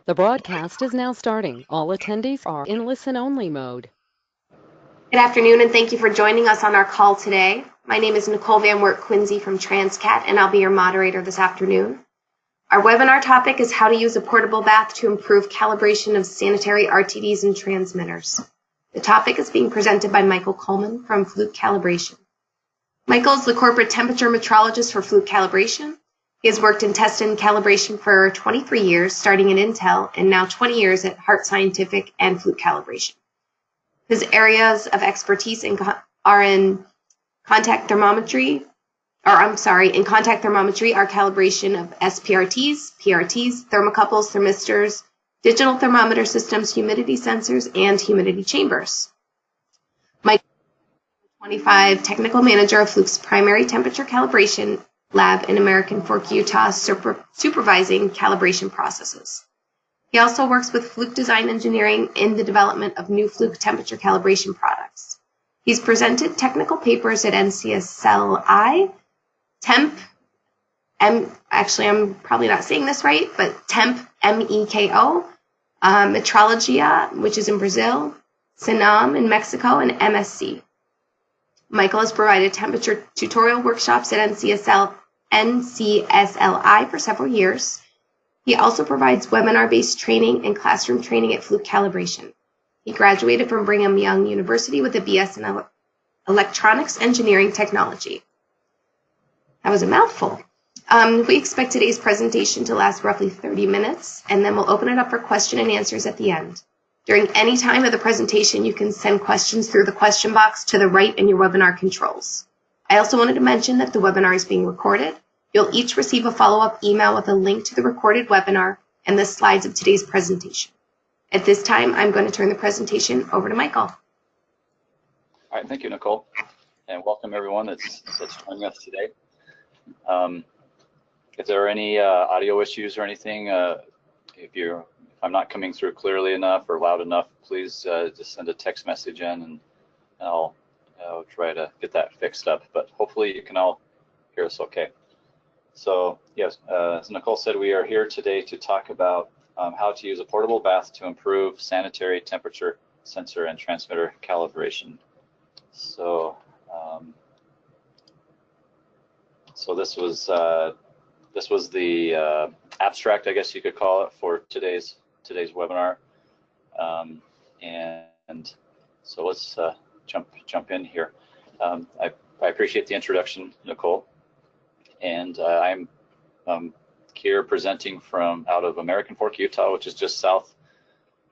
The broadcast is now starting. All attendees are in listen-only mode. Good afternoon, and thank you for joining us on our call today. My name is Nicole Van Wert-Quincy from Transcat, and I'll be your moderator this afternoon. Our webinar topic is how to use a portable bath to improve calibration of sanitary RTDs and transmitters. The topic is being presented by Michael Coleman from Fluke Calibration. Michael is the corporate temperature metrologist for Fluke Calibration. He has worked in test and calibration for 23 years, starting in Intel, and now 20 years at Hart Scientific and Fluke Calibration. His areas of expertise are in contact thermometry are calibration of SPRTs, PRTs, thermocouples, thermistors, digital thermometer systems, humidity sensors, and humidity chambers. Mike is 25 technical manager of Fluke's primary temperature calibration lab in American Fork, Utah, supervising calibration processes. He also works with Fluke Design Engineering in the development of new Fluke temperature calibration products. He's presented technical papers at NCSLI, TEMP, actually I'm probably not saying this right, but TEMP, MEKO, Metrologia, which is in Brazil, SINAM in Mexico, and MSc. Michael has provided temperature tutorial workshops at NCSLI for several years. He also provides webinar-based training and classroom training at Fluke Calibration. He graduated from Brigham Young University with a BS in Electronics Engineering Technology. That was a mouthful. We expect today's presentation to last roughly 30 minutes, and then we'll open it up for question and answers at the end. During any time of the presentation, you can send questions through the question box to the right in your webinar controls. I also wanted to mention that the webinar is being recorded. You'll each receive a follow-up email with a link to the recorded webinar and the slides of today's presentation. At this time, I'm going to turn the presentation over to Michael. All right, thank you, Nicole, and welcome everyone that's joining us today. If there are any audio issues or anything, if I'm not coming through clearly enough or loud enough, please just send a text message in, and I'll try to get that fixed up. But hopefully you can all hear us okay. So yes, as Nicole said, we are here today to talk about how to use a portable bath to improve sanitary temperature sensor and transmitter calibration. So, this was the abstract, I guess you could call it, for today's webinar. And so let's jump in here. I appreciate the introduction, Nicole. And I'm here presenting from out of American Fork, Utah, which is just south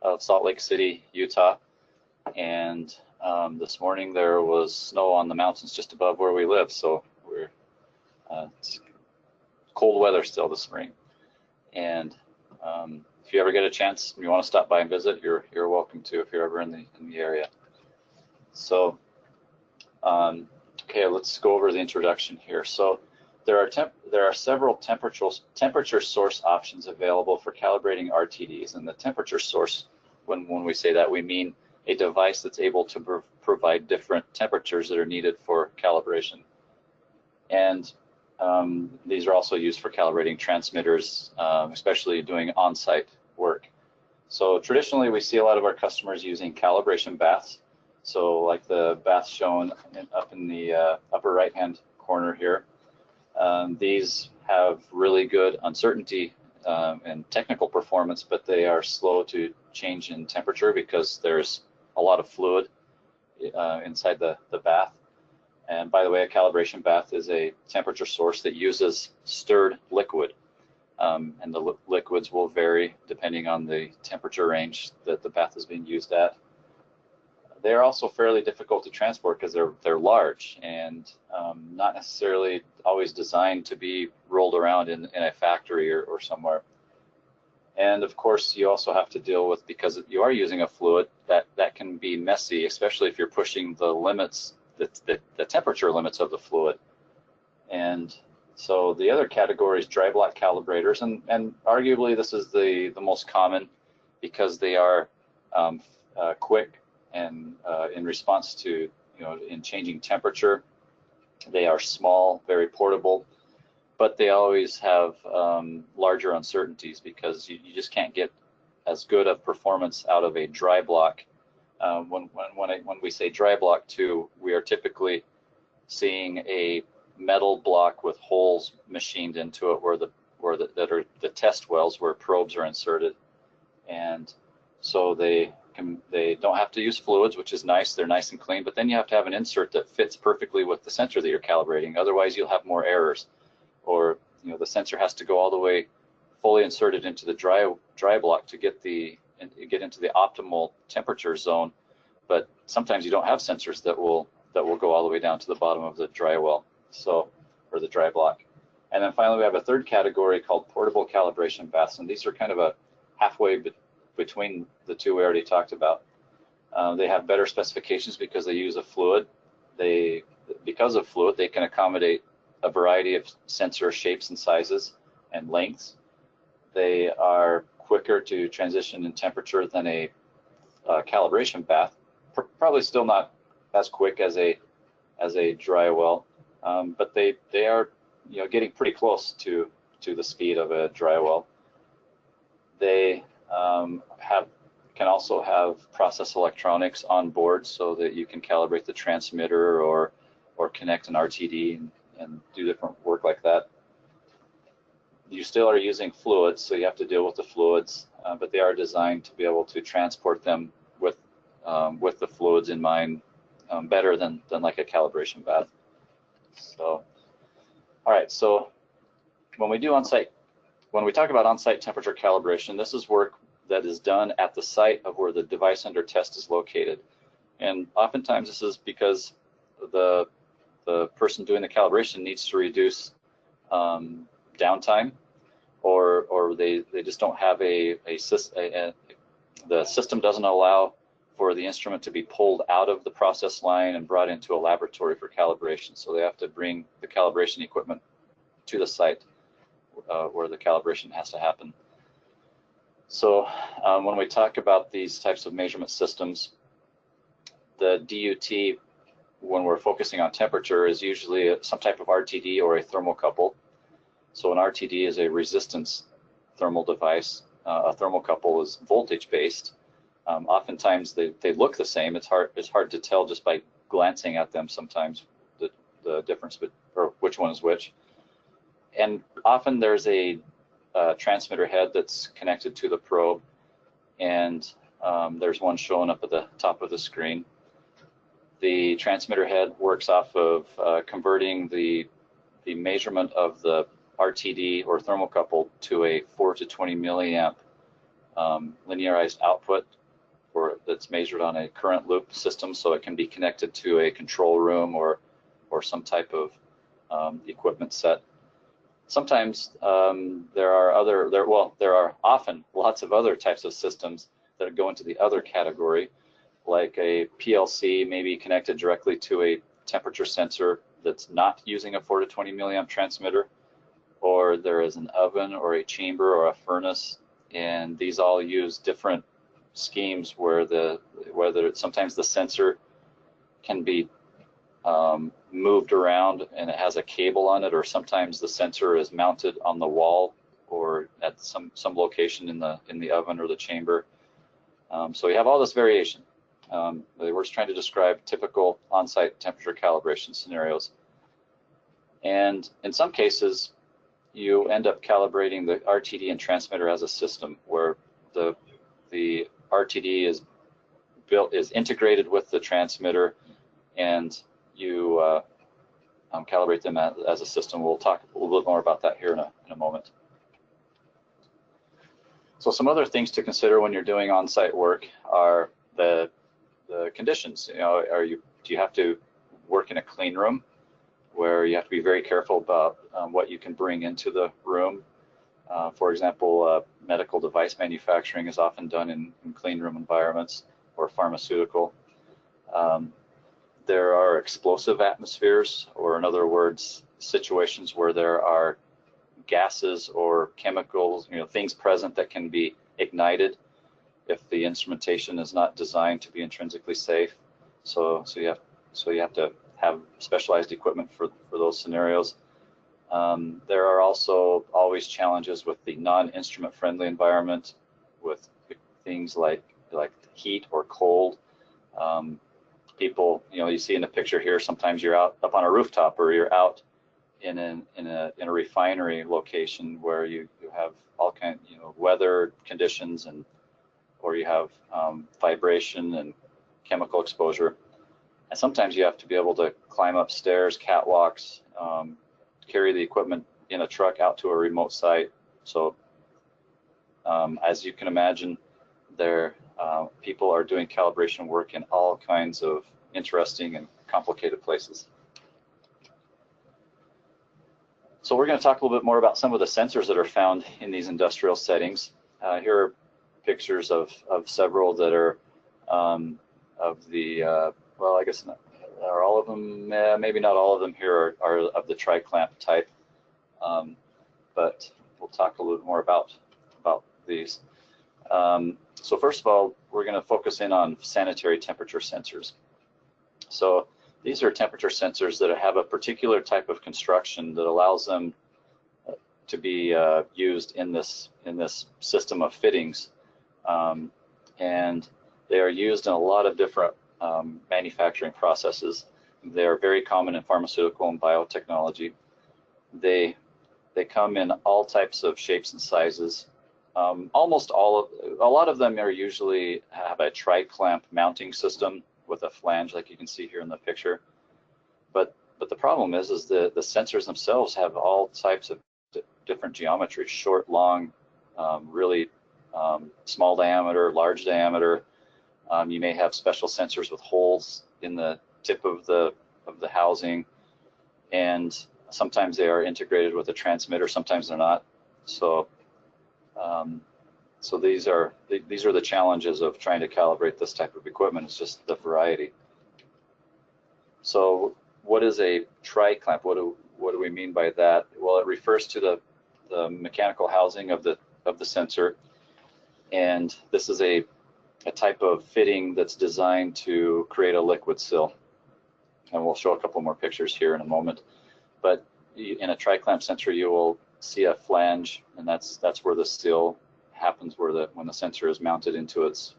of Salt Lake City, Utah. And this morning there was snow on the mountains just above where we live, so we're it's cold weather still this spring. And if you ever get a chance and you want to stop by and visit, you're welcome to if you're ever in the area. So okay, let's go over the introduction here. So there are several temperature source options available for calibrating RTDs, and the temperature source, when we say that, we mean a device that's able to provide different temperatures that are needed for calibration. And these are also used for calibrating transmitters, especially doing on-site work. So traditionally, we see a lot of our customers using calibration baths. So like the bath shown up in the upper right-hand corner here. These have really good uncertainty and technical performance, but they are slow to change in temperature because there's a lot of fluid inside the bath. And by the way, a calibration bath is a temperature source that uses stirred liquid. And the liquids will vary depending on the temperature range that the bath is being used at. They are also fairly difficult to transport because they're large and not necessarily always designed to be rolled around in a factory or somewhere. And of course, you also have to deal with, because you are using a fluid, that can be messy, especially if you're pushing the limits, the temperature limits of the fluid. And so the other category is dry block calibrators, and arguably this is the most common because they are quick and in response to, in changing temperature. They are small, very portable, but they always have larger uncertainties because you just can't get as good of performance out of a dry block. When we say dry block too, we are typically seeing a metal block with holes machined into it that are the test wells where probes are inserted, and so they don't have to use fluids, which is nice. They're nice and clean, but then you have to have an insert that fits perfectly with the sensor that you're calibrating. Otherwise, you'll have more errors, or the sensor has to go all the way fully inserted into the dry block to get into the optimal temperature zone. But sometimes you don't have sensors that will go all the way down to the bottom of the dry well, or the dry block. And then finally, we have a third category called Portable Calibration Baths, and these are kind of a halfway between the two we already talked about. They have better specifications because they use a fluid. Because of fluid, they can accommodate a variety of sensor shapes and sizes and lengths. They are quicker to transition in temperature than a calibration bath. Probably still not as quick as a dry well, but they are getting pretty close to the speed of a dry well. They can also have process electronics on board so that you can calibrate the transmitter or connect an RTD and do different work like that. You still are using fluids, so you have to deal with the fluids, but they are designed to be able to transport them with the fluids in mind better than like a calibration bath. So, all right. So when we talk about on-site temperature calibration, this is work that is done at the site of where the device under test is located, and oftentimes this is because the person doing the calibration needs to reduce downtime, or they just don't have the system doesn't allow for the instrument to be pulled out of the process line and brought into a laboratory for calibration. So they have to bring the calibration equipment to the site where the calibration has to happen. So when we talk about these types of measurement systems, the DUT, when we're focusing on temperature, is usually some type of RTD or a thermocouple. So an RTD is a resistance thermal device. A thermocouple is voltage based. Oftentimes they look the same. It's hard to tell just by glancing at them sometimes the difference, or which one is which. And often there's a transmitter head that's connected to the probe, and there's one showing up at the top of the screen. The transmitter head works off of converting the measurement of the RTD or thermocouple to a 4 to 20 milliamp linearized output that's measured on a current loop system, so it can be connected to a control room or some type of equipment set. Sometimes there are often lots of other types of systems that go into the other category, like a PLC maybe connected directly to a temperature sensor that's not using a 4 to 20 milliamp transmitter, or there is an oven or a chamber or a furnace, and these all use different schemes where sometimes the sensor can be moved around and it has a cable on it, or sometimes the sensor is mounted on the wall or at some location in the oven or the chamber. So you have all this variation. We're just trying to describe typical on-site temperature calibration scenarios, and in some cases you end up calibrating the RTD and transmitter as a system, where the RTD is integrated with the transmitter, and you calibrate them as a system. We'll talk a little bit more about that here in a moment. So some other things to consider when you're doing on-site work are the conditions. Do you have to work in a clean room, where you have to be very careful about what you can bring into the room? For example, medical device manufacturing is often done in clean room environments, or pharmaceutical. There are explosive atmospheres, or in other words, situations where there are gases or chemicals, things present that can be ignited if the instrumentation is not designed to be intrinsically safe. So you have to have specialized equipment for those scenarios. There are also always challenges with the non-instrument friendly environment, with things like heat or cold. People, you see in the picture here, sometimes you're out up on a rooftop, or you're out in a refinery location where you have all kind, weather conditions, or you have vibration and chemical exposure. And sometimes you have to be able to climb up stairs, catwalks, carry the equipment in a truck out to a remote site. So as you can imagine, people are doing calibration work in all kinds of interesting and complicated places. So we're going to talk a little bit more about some of the sensors that are found in these industrial settings. Here are pictures of several that are of the, well, I guess not, are all of them, maybe not all of them here are of the tri-clamp type, but we'll talk a little more about these. So first of all, we're going to focus in on sanitary temperature sensors. So these are temperature sensors that have a particular type of construction that allows them to be used in this system of fittings, and they are used in a lot of different manufacturing processes. They are very common in pharmaceutical and biotechnology. They come in all types of shapes and sizes. Almost a lot of them are usually have a tri-clamp mounting system with a flange, like you can see here in the picture. But the problem is the sensors themselves have all types of different geometries: short, long, really small diameter, large diameter. You may have special sensors with holes in the tip of the housing, and sometimes they are integrated with a transmitter, sometimes they're not. So so these are the challenges of trying to calibrate this type of equipment. It's just the variety. So what is a tri-clamp? What do we mean by that? Well, it refers to the mechanical housing of the sensor, and this is a type of fitting that's designed to create a liquid seal. And we'll show a couple more pictures here in a moment. But in a tri-clamp sensor, you will see a flange, and that's where the seal happens, when the sensor is mounted into its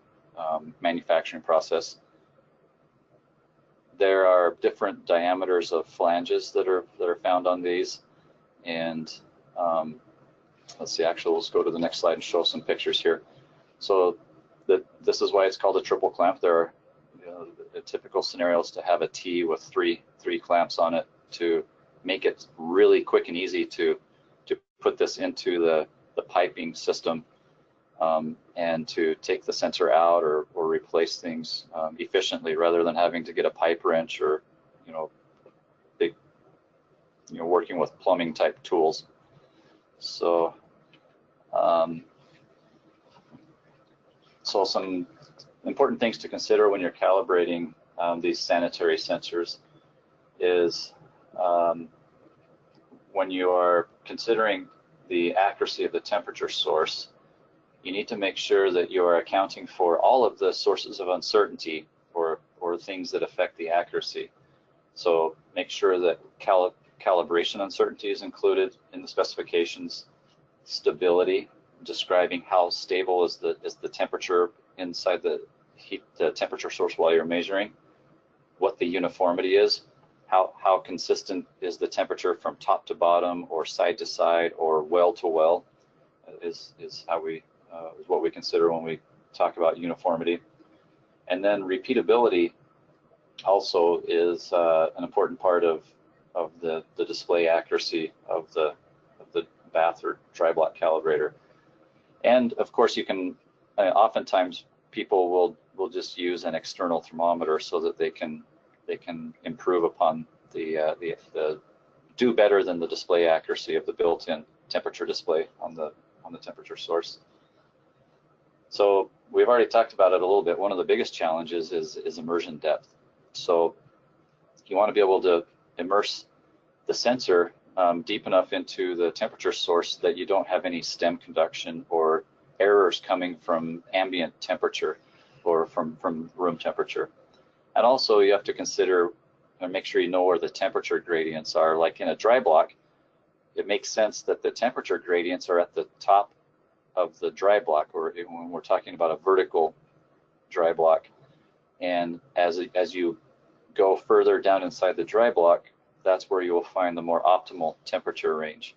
manufacturing process. There are different diameters of flanges that are found on these, and let's see. Actually, let's go to the next slide and show some pictures here. So this is why it's called a triple clamp. There are the typical scenarios to have a T with three clamps on it to make it really quick and easy to put this into the piping system, and to take the sensor out or replace things efficiently, rather than having to get a pipe wrench or big working with plumbing type tools. So so some important things to consider when you're calibrating these sanitary sensors is when you are considering the accuracy of the temperature source, you need to make sure that you are accounting for all of the sources of uncertainty or things that affect the accuracy. So make sure that calibration uncertainty is included in the specifications, stability, describing how stable is the temperature inside the temperature source while you're measuring, what the uniformity is, how consistent is the temperature from top to bottom or side to side or well to well, is how we is what we consider when we talk about uniformity. And then repeatability also is an important part of the display accuracy of the bath or dry block calibrator. And of course, you can oftentimes people will just use an external thermometer so that they can improve upon the do better than the display accuracy of the built-in temperature display on the temperature source. So we've already talked about it a little bit. One of the biggest challenges is immersion depth. So you want to be able to immerse the sensor deep enough into the temperature source that you don't have any stem conduction or errors coming from ambient temperature or from room temperature. And also you have to consider and make sure you know where the temperature gradients are. Like in a dry block, it makes sense that the temperature gradients are at the top of the dry block, or when we're talking about a vertical dry block. And as you go further down inside the dry block, that's where you will find the more optimal temperature range.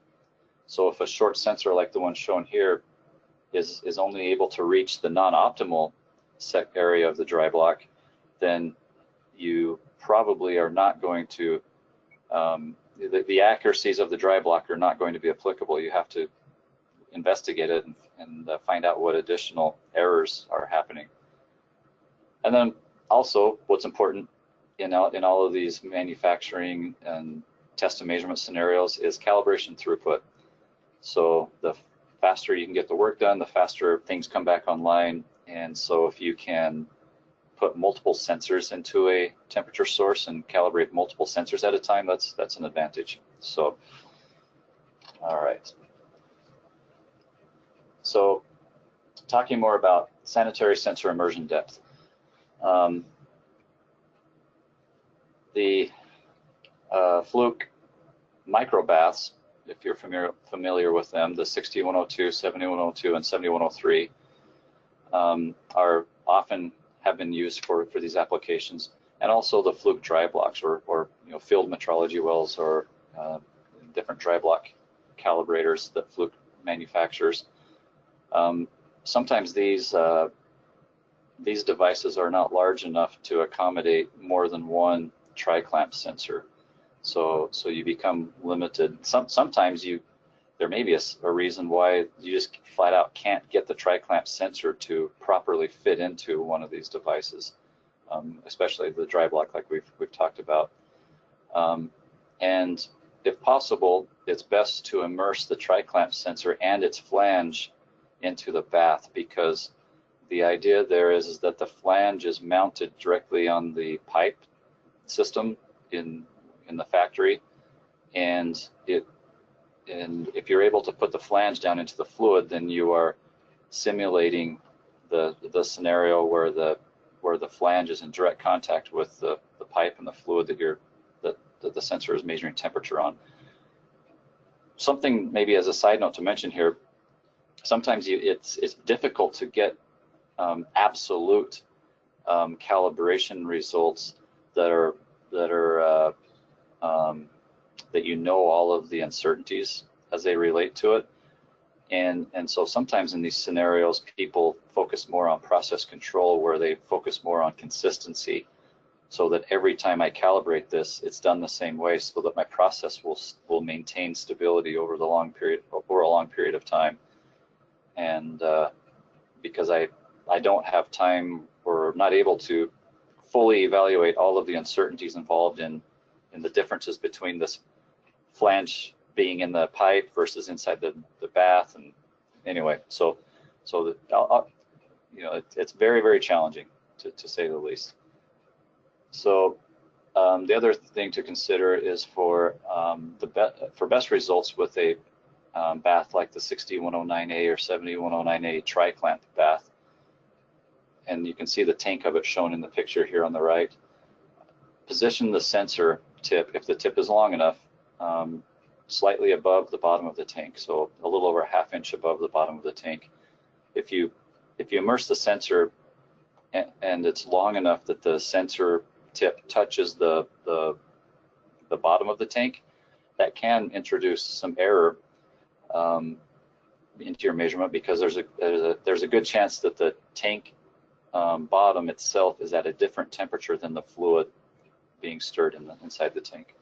So if a short sensor like the one shown here is only able to reach the non-optimal area of the dry block, then you probably are not going to, the accuracies of the dry block are not going to be applicable. You have to investigate it and find out what additional errors are happening. And then also what's important in all of these manufacturing and test and measurement scenarios is calibration throughput. So the faster you can get the work done, the faster things come back online. And so if you can put multiple sensors into a temperature source and calibrate multiple sensors at a time, that's an advantage. So, all right. So talking more about sanitary sensor immersion depth. The Fluke micro baths, if you're familiar with them, the 6102, 7102, and 7103 are often have been used for these applications, and also the Fluke dry blocks, or field metrology wells, or different dry block calibrators that Fluke manufactures. Sometimes these devices are not large enough to accommodate more than one tri-clamp sensor, so you become limited. Sometimes there may be a reason why you just flat out can't get the tri-clamp sensor to properly fit into one of these devices, especially the dry block like we've talked about. And if possible, it's best to immerse the tri-clamp sensor and its flange into the bath, because the idea there is that the flange is mounted directly on the pipe system in the factory, and if you're able to put the flange down into the fluid, then you are simulating the scenario where the flange is in direct contact with the pipe and the fluid that the sensor is measuring temperature on. Something maybe as a side note to mention here, sometimes it's difficult to get absolute calibration results that you know all of the uncertainties as they relate to it, and so sometimes in these scenarios people focus more on process control, where they focus more on consistency, so that every time I calibrate this, it's done the same way, so that my process will maintain stability over a long period of time. And because I don't have time, or not able to fully evaluate all of the uncertainties involved in the differences between this flange being in the pipe versus inside the bath. And anyway, so it's very, very challenging to say the least. So the other thing to consider is for best results with a bath like the 6109A or 7109A tri-clamp bath, and you can see the tank of it shown in the picture here on the right. Position the sensor tip, if the tip is long enough, slightly above the bottom of the tank, so a little over a ½ inch above the bottom of the tank. If you immerse the sensor and it's long enough that the sensor tip touches the bottom of the tank, that can introduce some error into your measurement, because there's a good chance that the tank bottom itself is at a different temperature than the fluid being stirred inside the tank.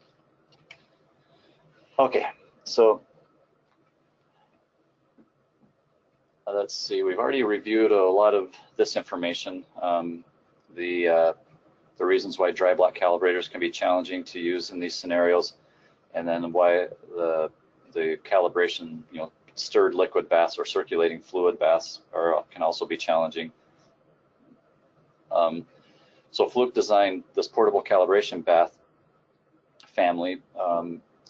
Okay, so let's see, we've already reviewed a lot of this information. The reasons why dry block calibrators can be challenging to use in these scenarios, and then why the calibration, stirred liquid baths or circulating fluid baths can also be challenging. So Fluke designed this portable calibration bath family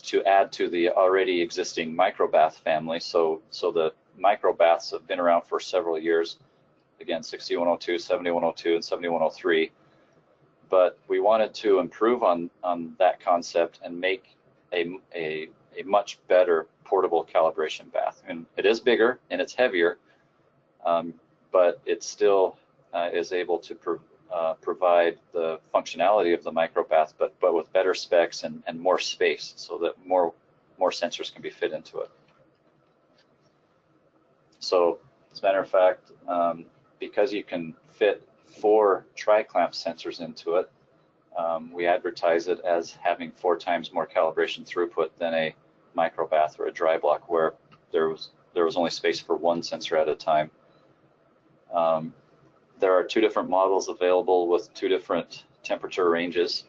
to add to the already existing micro bath family. So the micro baths have been around for several years. Again, 6102, 7102, and 7103. But we wanted to improve on that concept and make a much better portable calibration bath. And it is bigger and it's heavier, but it still is able to provide the functionality of the micro bath, but with better specs and more space, so that more sensors can be fit into it. So, as a matter of fact, because you can fit 4 tri-clamp sensors into it, we advertise it as having 4 times more calibration throughput than a micro bath or a dry block, where there was only space for 1 sensor at a time. There are 2 different models available with 2 different temperature ranges.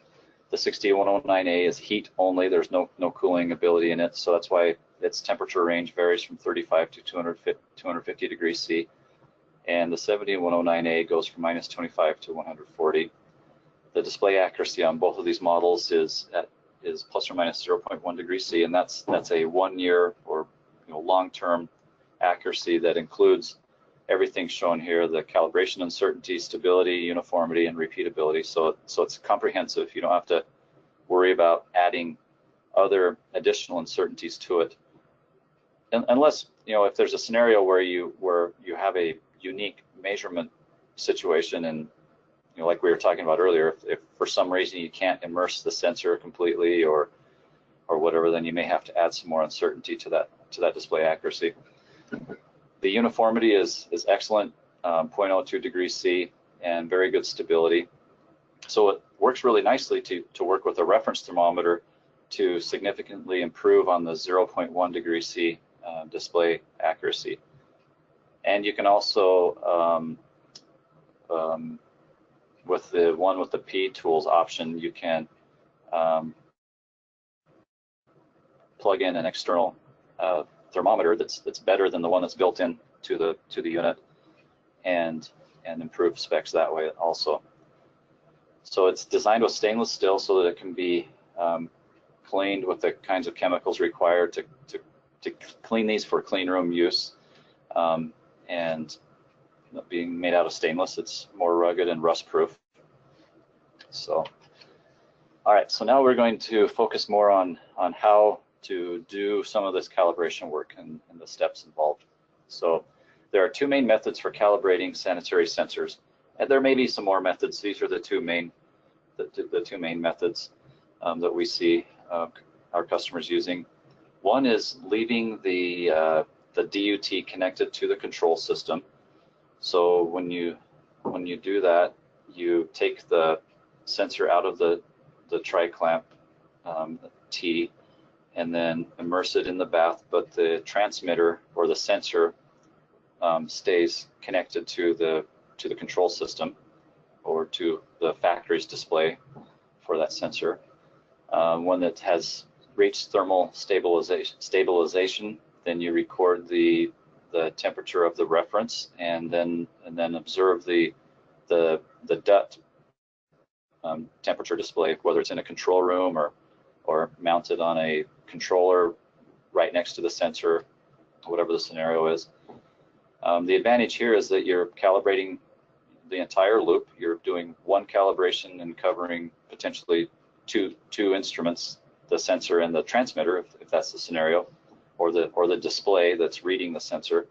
The 60109A is heat only. There's no cooling ability in it, so that's why its temperature range varies from 35 to 250 degrees C. And the 70109A goes from -25 to 140. The display accuracy on both of these models is plus or minus 0.1 degrees C, and that's a 1-year or long-term accuracy that includes everything shown here: the calibration uncertainty, stability, uniformity, and repeatability. So it's comprehensive. You don't have to worry about adding other additional uncertainties to it, unless if there's a scenario where you have a unique measurement situation, and like we were talking about earlier, if for some reason you can't immerse the sensor completely or whatever, then you may have to add some more uncertainty to that display accuracy. The uniformity is excellent, 0.02 degrees C, and very good stability. So it works really nicely to work with a reference thermometer to significantly improve on the 0.1 degrees C display accuracy. And you can also, with the one with the P tools option, you can plug in an external thermometer that's better than the one that's built in to the unit, and improve specs that way also. So it's designed with stainless steel so that it can be cleaned with the kinds of chemicals required to clean these for clean room use. And being made out of stainless, it's more rugged and rust proof. So, all right, so now we're going to focus more on how to do some of this calibration work and the steps involved. So there are 2 main methods for calibrating sanitary sensors, and there may be some more methods. These are the two main methods that we see our customers using. One is leaving the DUT connected to the control system. So when you do that, you take the sensor out of the tri-clamp T and then immerse it in the bath, but the transmitter or the sensor stays connected to the control system or to the factory's display for that sensor. When it has reached thermal stabilization, then you record the temperature of the reference, and then observe the DUT temperature display, whether it's in a control room or mounted on a controller right next to the sensor, whatever the scenario is. The advantage here is that you're calibrating the entire loop. You're doing one calibration and covering potentially two instruments, the sensor and the transmitter, if that's the scenario, or the display that's reading the sensor.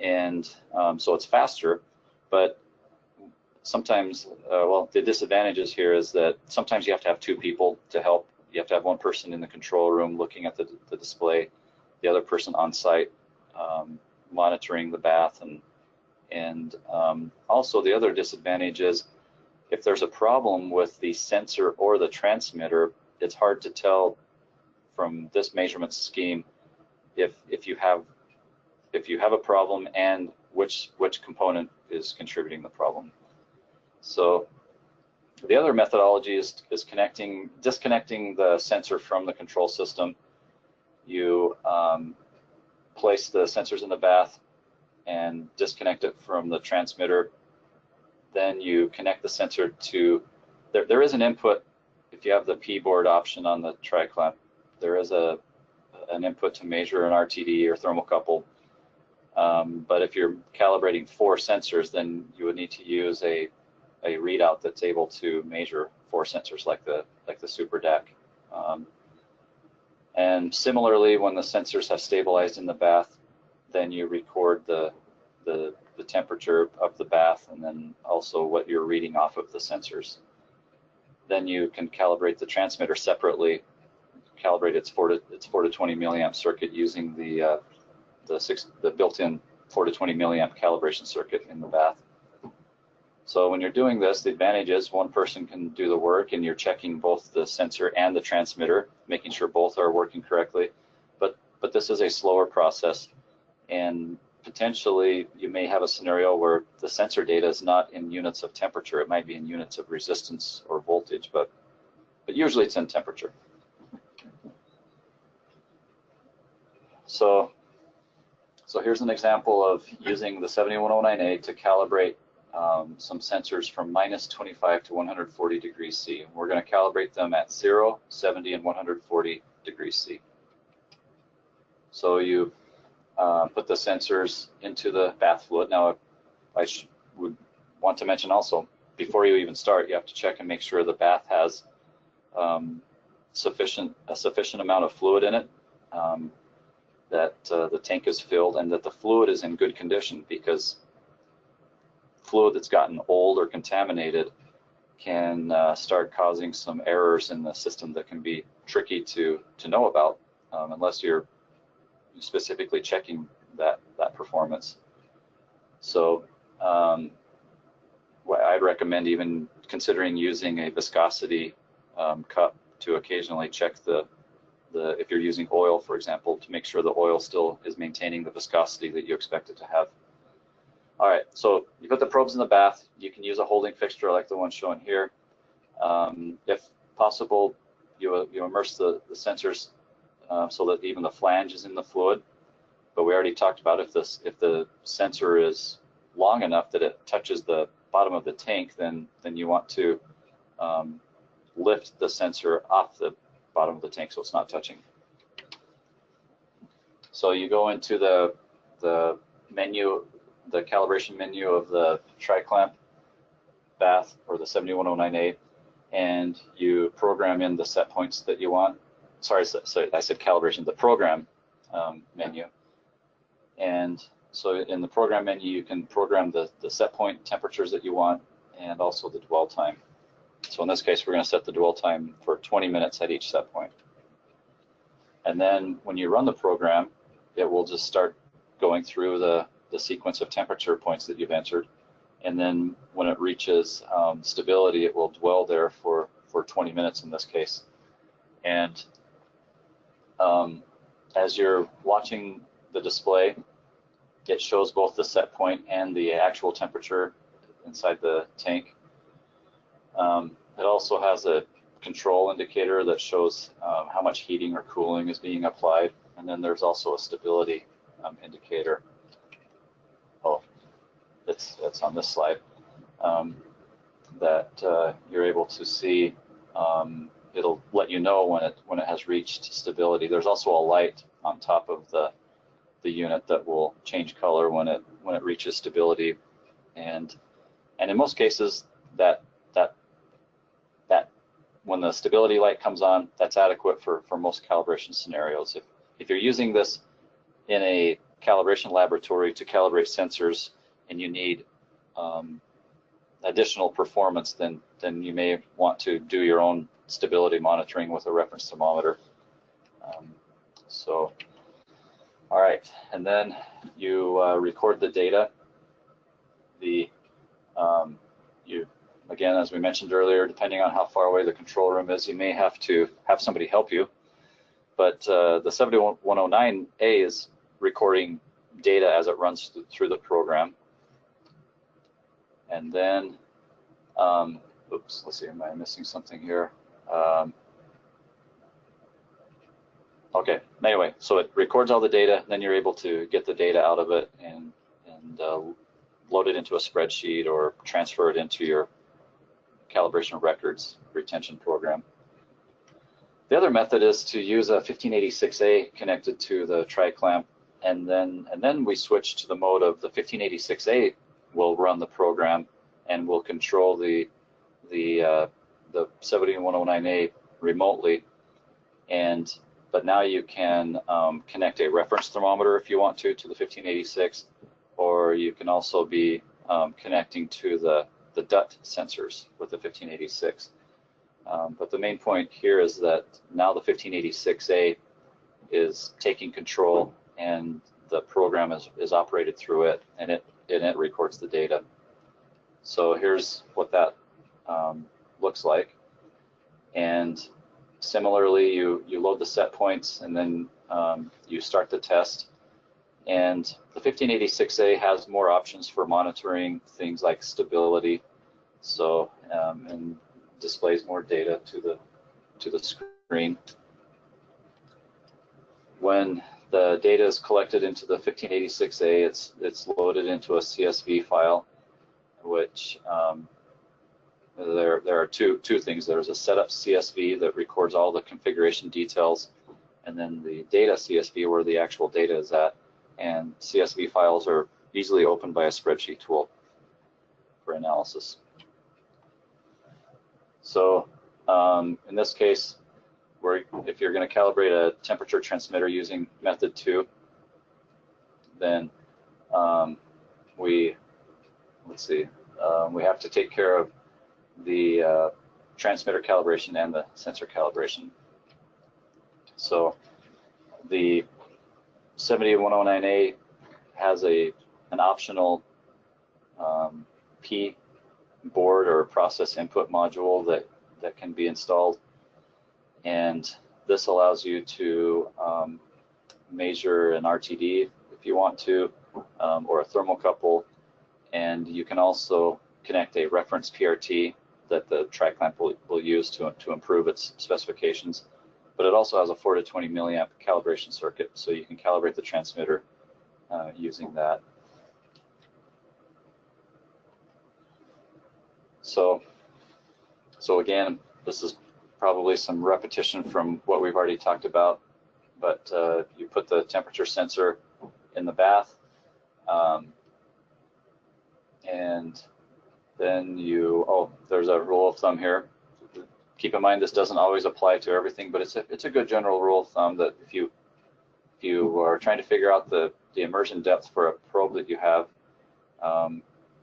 And so it's faster, but sometimes, well, the disadvantages here is that sometimes you have to have 2 people to help. You have to have one person in the control room looking at the display, the other person on site monitoring the bath, and also the other disadvantage is if there's a problem with the sensor or the transmitter, it's hard to tell from this measurement scheme if you have a problem and which component is contributing the problem. So the other methodology is disconnecting the sensor from the control system. You place the sensors in the bath and disconnect it from the transmitter. Then you connect the sensor to, there is an input. If you have the P board option on the tri-clamp, there is an input to measure an RTD or thermocouple. But if you're calibrating 4 sensors, then you would need to use a readout that's able to measure 4 sensors like the Super DAC. And similarly, when the sensors have stabilized in the bath, then you record the the temperature of the bath, and then also what you're reading off of the sensors. Then you can calibrate the transmitter separately, calibrate its 4 to 20 milliamp circuit using the built-in 4 to 20 milliamp calibration circuit in the bath. So when you're doing this, the advantage is one person can do the work, and you're checking both the sensor and the transmitter, making sure both are working correctly. But this is a slower process, and potentially you may have a scenario where the sensor data is not in units of temperature. It might be in units of resistance or voltage, but usually it's in temperature. So here's an example of using the 7109A to calibrate some sensors from -25 to 140 degrees C. We're going to calibrate them at 0, 70, and 140 degrees C. So you put the sensors into the bath fluid. Now, I would want to mention also, before you even start, you have to check and make sure the bath has a sufficient amount of fluid in it, that the tank is filled, and that the fluid is in good condition, because fluid that's gotten old or contaminated can start causing some errors in the system that can be tricky to know about unless you're specifically checking that performance. So I'd recommend even considering using a viscosity cup to occasionally check if you're using oil, for example, to make sure the oil still is maintaining the viscosity that you expect it to have. All right, so you put the probes in the bath. You can use a holding fixture like the one shown here. If possible, you immerse the sensors so that even the flange is in the fluid. But we already talked about if the sensor is long enough that it touches the bottom of the tank, then you want to lift the sensor off the bottom of the tank so it's not touching. So you go into the menu, the calibration menu of the tri-clamp bath or the 7109A, and you program in the set points that you want. Sorry, I said calibration, the program menu. And so in the program menu, you can program the set point temperatures that you want and also the dwell time. So in this case, we're going to set the dwell time for 20 minutes at each set point. And then when you run the program, it will just start going through the sequence of temperature points that you've entered. And then when it reaches stability, it will dwell there for 20 minutes in this case. And as you're watching the display, it shows both the set point and the actual temperature inside the tank. It also has a control indicator that shows how much heating or cooling is being applied. And then there's also a stability indicator. Oh, it's on this slide that you're able to see. It'll let you know when it has reached stability. There's also a light on top of the unit that will change color when it reaches stability, and in most cases that when the stability light comes on, that's adequate for most calibration scenarios. If you're using this in a calibration laboratory to calibrate sensors and you need additional performance, then you may want to do your own stability monitoring with a reference thermometer. All right, and then you record the data. Again, as we mentioned earlier, depending on how far away the control room is, you may have to have somebody help you. But the 7109A is recording data as it runs through the program. And then, oops, let's see, am I missing something here? Okay, anyway, so it records all the data, then you're able to get the data out of it and load it into a spreadsheet or transfer it into your calibration records retention program. The other method is to use a 1586A connected to the tri-clamp, and then we switch to the mode of the 1586A will run the program and will control the 7109A remotely. But now you can connect a reference thermometer if you want to the 1586, or you can also be connecting to the DUT sensors with the 1586. But the main point here is that now the 1586A is taking control, and the program is operated through it, and it records the data. So here's what that looks like. And similarly, you load the set points, and then you start the test. And the 1586A has more options for monitoring things like stability, so and displays more data to the screen. When the data is collected into the 1586A, it's loaded into a CSV file, which there are two things. There's a setup CSV that records all the configuration details, and then the data CSV where the actual data is at. And CSV files are easily opened by a spreadsheet tool for analysis. So in this case, if you're going to calibrate a temperature transmitter using method 2, then we have to take care of the transmitter calibration and the sensor calibration. So the 70109A has an optional P board or process input module that can be installed, and this allows you to measure an RTD if you want to, or a thermocouple, and you can also connect a reference PRT that the track clamp will use to improve its specifications. But it also has a 4 to 20 milliamp calibration circuit, so you can calibrate the transmitter using that. So again, this is probably some repetition from what we've already talked about, but you put the temperature sensor in the bath, and then there's a rule of thumb here. Keep in mind this doesn't always apply to everything, but it's a good general rule of thumb that if you are trying to figure out the immersion depth for a probe that you have,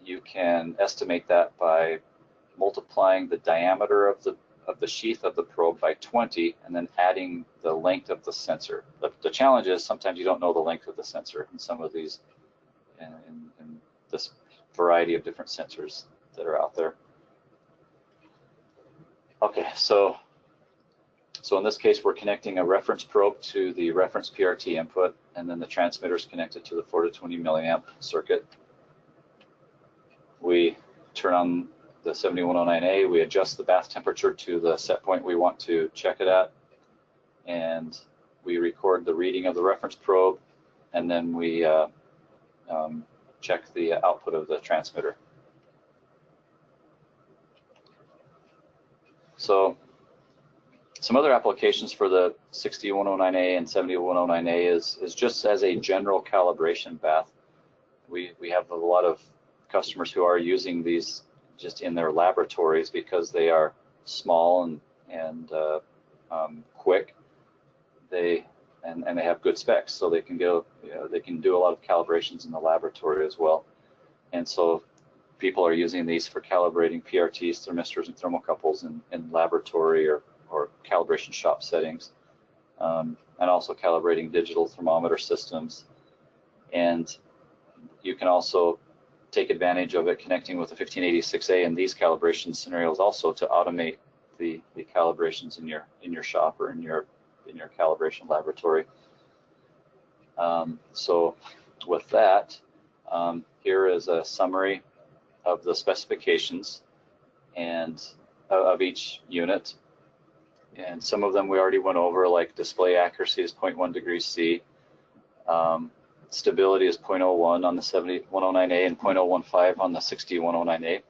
you can estimate that by multiplying the diameter of the sheath of the probe by 20, and then adding the length of the sensor. The challenge is sometimes you don't know the length of the sensor in some of these, in this variety of different sensors that are out there. Okay, so in this case, we're connecting a reference probe to the reference PRT input, and then the transmitter is connected to the 4 to 20 milliamp circuit. We turn on the 7109A, we adjust the bath temperature to the set point we want to check it at, and we record the reading of the reference probe, and then we check the output of the transmitter. So some other applications for the 6109A and 7109A is just as a general calibration bath. We have a lot of customers who are using these just in their laboratories because they are small and quick. They have good specs, so they can go. They can do a lot of calibrations in the laboratory as well. And so people are using these for calibrating PRTs, thermistors, and thermocouples in laboratory or calibration shop settings, and also calibrating digital thermometer systems. And you can also take advantage of it connecting with the 1586A in these calibration scenarios also to automate the calibrations in your shop or in your calibration laboratory. So with that, here is a summary of the specifications and of each unit, and some of them we already went over, like display accuracy is 0.1 degrees C, stability is 0.01 on the 7109A and 0.015 on the 6109A.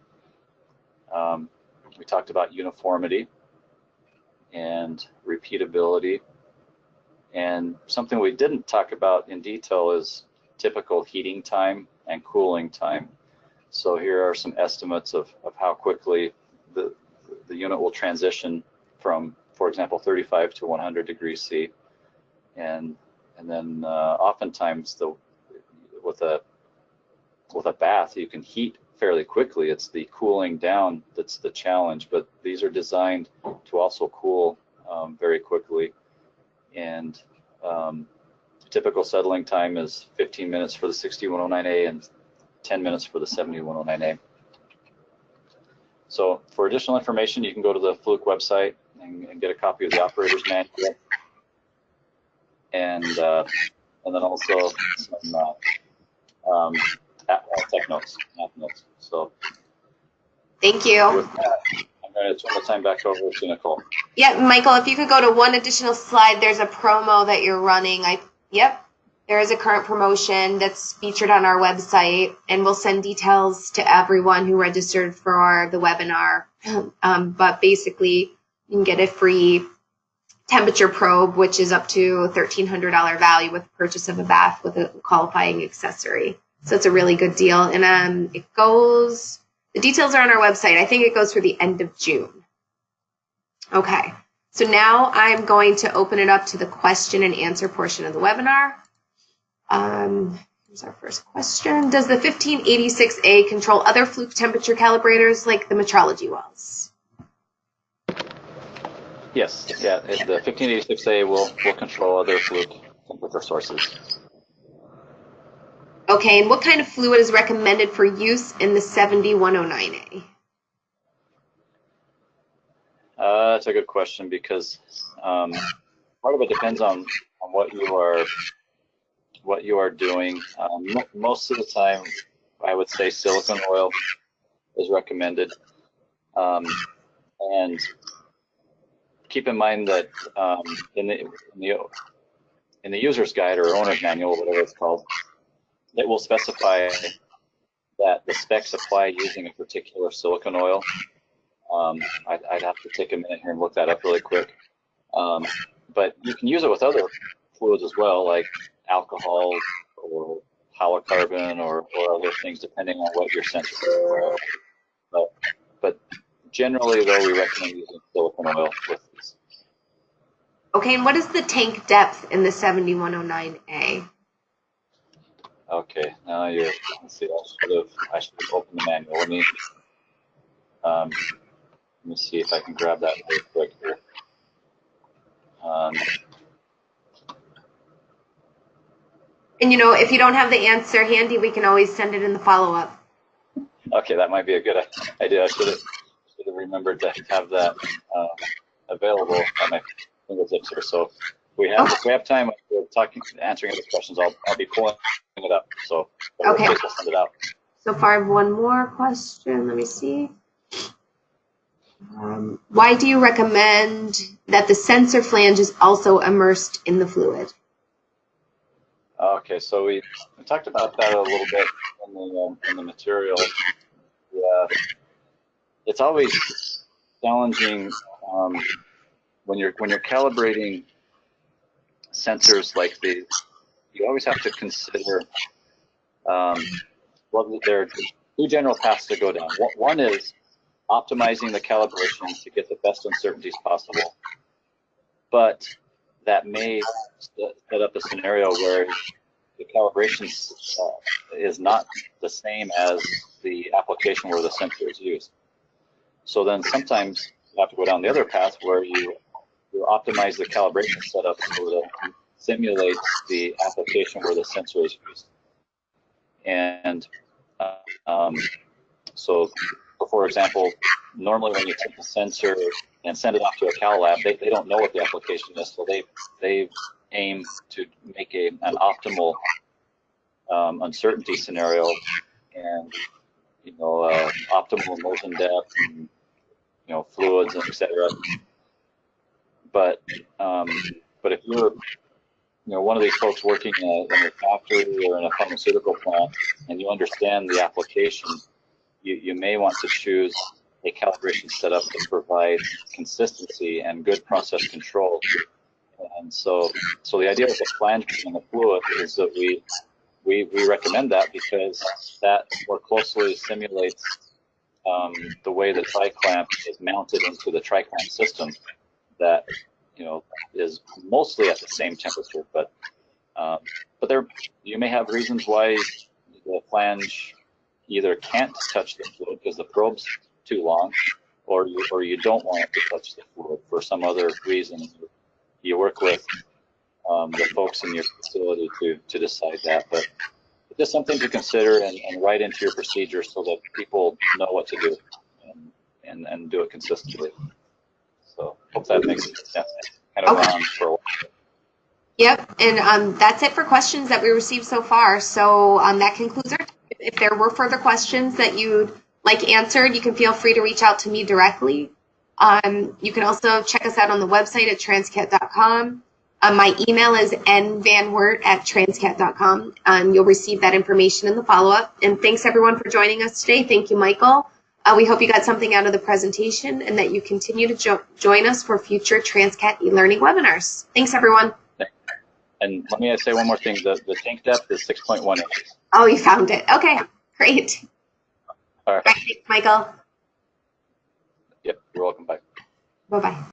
We talked about uniformity and repeatability, and something we didn't talk about in detail is typical heating time and cooling time. So here are some estimates of how quickly the unit will transition from, for example, 35 to 100 degrees C, and then oftentimes with a with a bath, you can heat fairly quickly. It's the cooling down that's the challenge, but these are designed to also cool very quickly. And typical settling time is 15 minutes for the 6109A and 10 minutes for the 7109A. So for additional information, you can go to the Fluke website and get a copy of the operator's manual, and then also some tech notes, math notes. So Thank you. With that, I'm going to turn the time back over to Nicole. Yeah, Michael, if you could go to one additional slide, there's a promo that you're running. Yep, there is a current promotion that's featured on our website, and we'll send details to everyone who registered for the webinar. But basically, you can get a free temperature probe, which is up to $1,300 value with purchase of a bath with a qualifying accessory. So it's a really good deal. And it goes, the details are on our website. I think it goes through the end of June. Okay, so now I'm going to open it up to the question and answer portion of the webinar. Here's our first question. Does the 1586A control other Fluke temperature calibrators like the metrology wells? Yes, yeah, the 1586A will control other Fluke temperature sources. Okay, and what kind of fluid is recommended for use in the 7109A? That's a good question, because part of it depends on what you are doing. Most of the time, I would say silicone oil is recommended, and keep in mind that in the user's guide or owner's manual, whatever it's called, it will specify that the specs apply using a particular silicone oil. I'd have to take a minute here and look that up really quick. But you can use it with other fluids as well, like alcohol or polycarbon or other things, depending on what your sensor is. But generally, though, we recommend using silicone oil with these. Okay, and what is the tank depth in the 7109A? Okay, now you're, let's see, I should have opened the manual. Let me see if I can grab that really quick here. And you know, if you don't have the answer handy, we can always send it in the follow-up. Okay, that might be a good idea. I should have remembered to have that available at my fingertips here. So if we have time, we're answering other questions. I'll be pulling it up. So okay, we'll send it out. So far, I have one more question. Let me see. Why do you recommend that the sensor flange is also immersed in the fluid? Okay, so we talked about that a little bit in the material. Yeah, it's always challenging when you're calibrating sensors like these. You always have to consider there are two general paths to go down. One is optimizing the calibration to get the best uncertainties possible, but that may set up a scenario where the calibration is not the same as the application where the sensor is used. So then sometimes you have to go down the other path where you optimize the calibration setup so that it simulates the application where the sensor is used. And so for example, normally when you take a sensor and send it off to a cal lab, they don't know what the application is, so they aim to make an optimal uncertainty scenario, and optimal immersion depth, and fluids, and etc. But if you're one of these folks working in a factory or in a pharmaceutical plant, and you understand the application, you may want to choose a calibration setup to provide consistency and good process control. And so the idea with the flange and the fluid is that we recommend that because that more closely simulates the way the tri-clamp is mounted into the tri-clamp system that is mostly at the same temperature, but there you may have reasons why the flange either can't touch the fluid because the probe's too long, or you don't want it to touch the fluid for some other reason. You work with the folks in your facility to decide that, but just something to consider and write into your procedure so that people know what to do and do it consistently. So hope that makes sense. Kind of on for a while. Yep, and that's it for questions that we received so far. So that concludes our time. If there were further questions that you'd like answered, you can feel free to reach out to me directly. You can also check us out on the website at transcat.com. My email is nvanwert@transcat.com. You'll receive that information in the follow-up. And thanks, everyone, for joining us today. Thank you, Michael. We hope you got something out of the presentation and that you continue to join us for future Transcat e-learning webinars. Thanks, everyone. And let me say one more thing. The tank depth is 6.1 inches. Oh, you found it. Okay, great. All right. All right, thanks, Michael.